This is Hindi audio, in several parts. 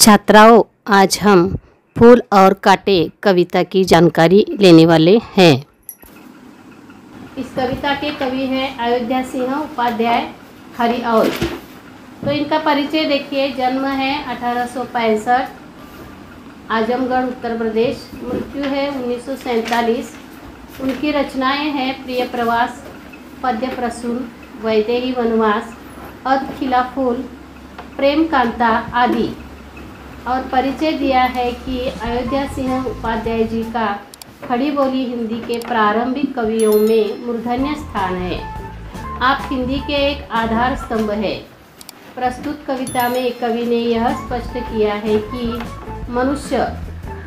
छात्राओं, आज हम फूल और कांटे कविता की जानकारी लेने वाले हैं। इस कविता के कवि हैं अयोध्या सिंह उपाध्याय हरिऔध। तो इनका परिचय देखिए। जन्म है 1865, आजमगढ़ उत्तर प्रदेश। मृत्यु है 1947। उनकी रचनाएं हैं प्रिय प्रवास, पद्य प्रसून, वैदेही वनवास, अधखिला फूल, प्रेम कांता आदि। और परिचय दिया है कि अयोध्या सिंह उपाध्याय जी का खड़ी बोली हिंदी के प्रारंभिक कवियों में मूर्धन्य स्थान है। आप हिंदी के एक आधार स्तंभ है। प्रस्तुत कविता में कवि ने यह स्पष्ट किया है कि मनुष्य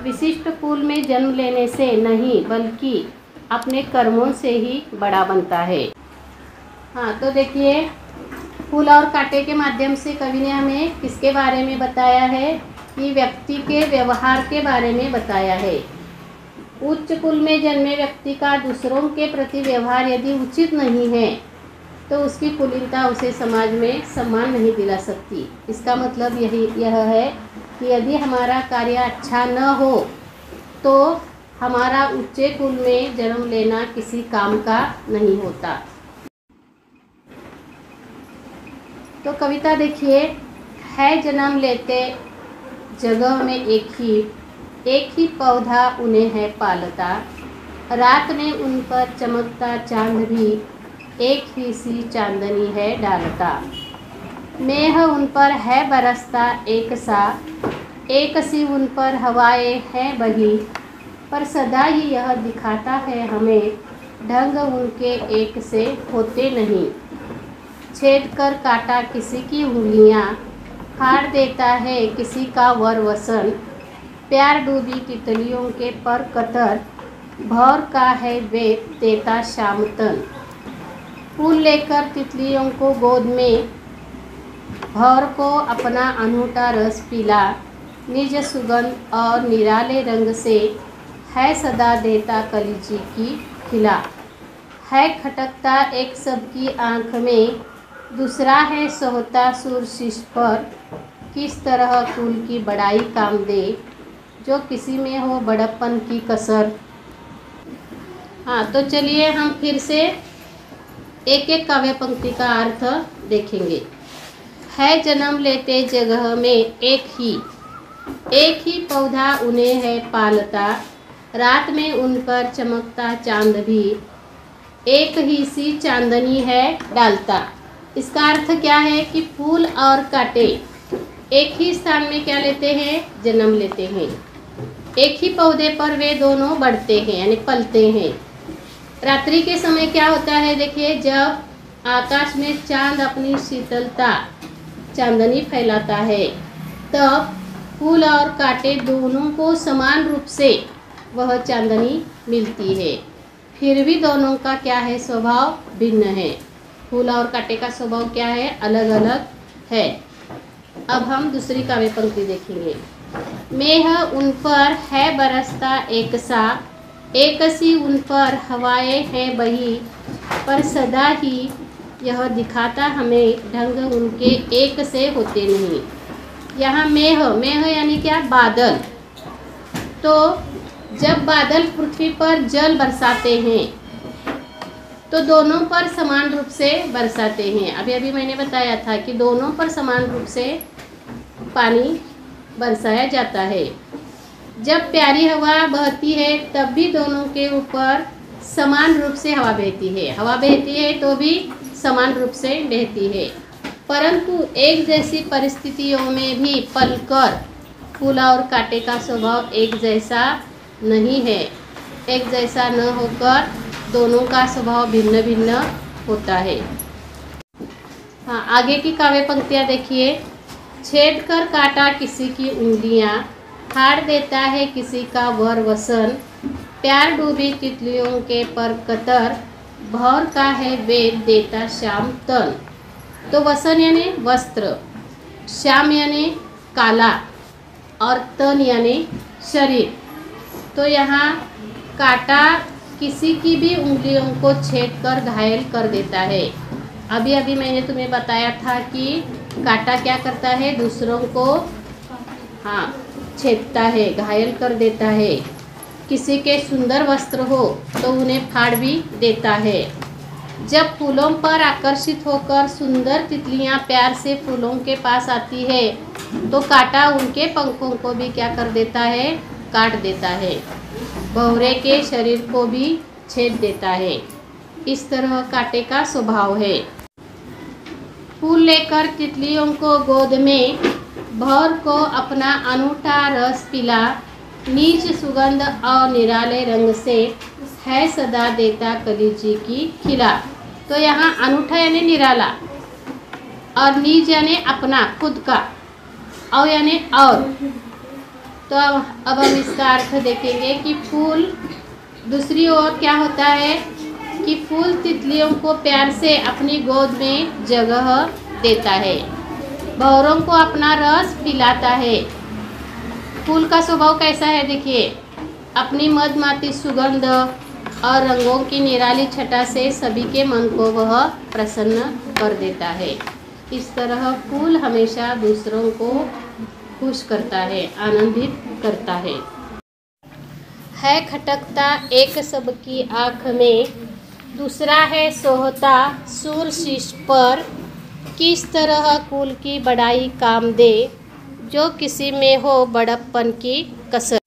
विशिष्ट कुल में जन्म लेने से नहीं बल्कि अपने कर्मों से ही बड़ा बनता है। तो देखिए, फूल और कांटे के माध्यम से कवि ने हमें किसके बारे में बताया है कि व्यक्ति के व्यवहार के बारे में बताया है। उच्च कुल में जन्मे व्यक्ति का दूसरों के प्रति व्यवहार यदि उचित नहीं है तो उसकी कुलीनता उसे समाज में सम्मान नहीं दिला सकती। इसका मतलब यह है कि यदि हमारा कार्य अच्छा न हो तो हमारा उच्च कुल में जन्म लेना किसी काम का नहीं होता। तो कविता देखिए। है जन्म लेते जगह में एक ही पौधा उन्हें है पालता, रात में उन पर चमकता चांद भी एक ही सी चांदनी है डालता। मेह उन पर है बरसता एक सा, एक सी उन पर हवाएं हैं बही, पर सदा ही यह दिखाता है हमें ढंग उनके एक से होते नहीं। छेद कर काटा किसी की उंगलियां, फाड़ देता है किसी का वर वसन। प्यार डूबी तितलियों के पर कतर, भौर का है वे देता शाम तन। फूल लेकर तितलियों को गोद में, भौर को अपना अनूठा रस पिला। निज सुगंध और निराले रंग से है सदा देता कलीजी की खिला। है खटकता एक सबकी आँख में, दूसरा है सोहता सुर शीश पर। किस तरह कुल की बड़ाई काम दे, जो किसी में हो बड़प्पन की कसर। तो चलिए हम फिर से एक एक काव्य पंक्ति का अर्थ देखेंगे। है जन्म लेते जगह में एक ही पौधा उन्हें है पालता, रात में उन पर चमकता चांद भी एक ही सी चांदनी है डालता। इसका अर्थ क्या है कि फूल और कांटे एक ही स्थान में क्या लेते हैं, जन्म लेते हैं। एक ही पौधे पर वे दोनों बढ़ते हैं यानी पलते हैं। रात्रि के समय क्या होता है, देखिए, जब आकाश में चांद अपनी शीतलता चांदनी फैलाता है तब फूल और कांटे दोनों को समान रूप से वह चांदनी मिलती है। फिर भी दोनों का क्या है, स्वभाव भिन्न है। फूल और कांटे का स्वभाव क्या है, अलग अलग है। अब हम दूसरी काव्य पंक्ति देखेंगे। मेह उन पर है बरसता एक सा, एक सी उन पर हवाएं हैं बही, पर सदा ही यह दिखाता हमें ढंग उनके एक से होते नहीं। यहाँ मेह यानी क्या, बादल। तो जब बादल पृथ्वी पर जल बरसाते हैं तो दोनों पर समान रूप से बरसाते हैं। अभी मैंने बताया था कि दोनों पर समान रूप से पानी बरसाया जाता है। जब प्यारी हवा बहती है तब भी दोनों के ऊपर समान रूप से हवा बहती है। हवा बहती है तो भी समान रूप से बहती है, परंतु एक जैसी परिस्थितियों में भी पलकर फूल और कांटे का स्वभाव एक जैसा नहीं है। एक जैसा न होकर दोनों का स्वभाव भिन्न भिन्न होता है। आगे की काव्य पंक्तियाँ देखिए। छेद कर काटा किसी की उंगलियां, फाड़ देता है किसी का वर वसन। प्यार डूबी तितलियों के पर कतर, भौर का है वेद देता श्याम तन। तो वसन यानी वस्त्र, श्याम यानी काला और तन यानी शरीर। तो यहाँ काटा किसी की भी उंगलियों को छेद कर घायल कर देता है। अभी मैंने तुम्हें बताया था कि कांटा क्या करता है, दूसरों को हाँ छेदता है, घायल कर देता है। किसी के सुंदर वस्त्र हो तो उन्हें फाड़ भी देता है। जब फूलों पर आकर्षित होकर सुंदर तितलियां प्यार से फूलों के पास आती है तो कांटा उनके पंखों को भी क्या कर देता है, काट देता है। भंवरे के शरीर को भी छेद देता है। इस तरह कांटे का स्वभाव है। फूल लेकर तितलियों को गोद में भर को अपना अनूठा रस पिला, नीच सुगंध और निराले रंग से है सदा देता कलीजी की खिला। तो यहाँ अनूठा यानी निराला, और नीच यानी अपना खुद का, और यानी और। तो अब हम इसका अर्थ देखेंगे कि फूल दूसरी ओर क्या होता है कि फूल तितलियों को प्यार से अपनी गोद में जगह देता है, भंवरों को अपना रस पिलाता है। फूल का स्वभाव कैसा है देखिए, अपनी मधुमाती सुगंध और रंगों की निराली छटा से सभी के मन को वह प्रसन्न कर देता है। इस तरह फूल हमेशा दूसरों को खुश करता है, आनंदित करता है खटकता एक सबकी आँख में, दूसरा है सोहता सूर शीश पर। किस तरह कुल की बड़ाई काम दे, जो किसी में हो बड़प्पन की कसर।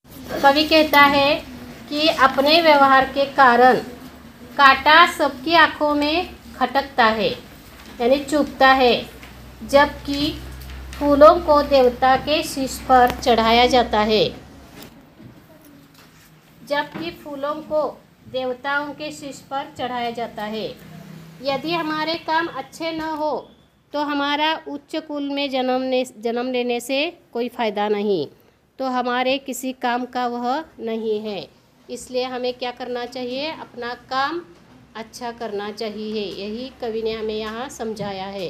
कवि कहता है कि अपने व्यवहार के कारण कांटा सबकी आँखों में खटकता है यानी चुभता है, जबकि फूलों को देवता के शीश पर चढ़ाया जाता है। जबकि फूलों को देवताओं के शीश पर चढ़ाया जाता है। यदि हमारे काम अच्छे न हो तो हमारा उच्च कुल में जन्म लेने से कोई फ़ायदा नहीं, तो हमारे किसी काम का वह नहीं है। इसलिए हमें क्या करना चाहिए, अपना काम अच्छा करना चाहिए। यही कवि ने हमें यहाँ समझाया है।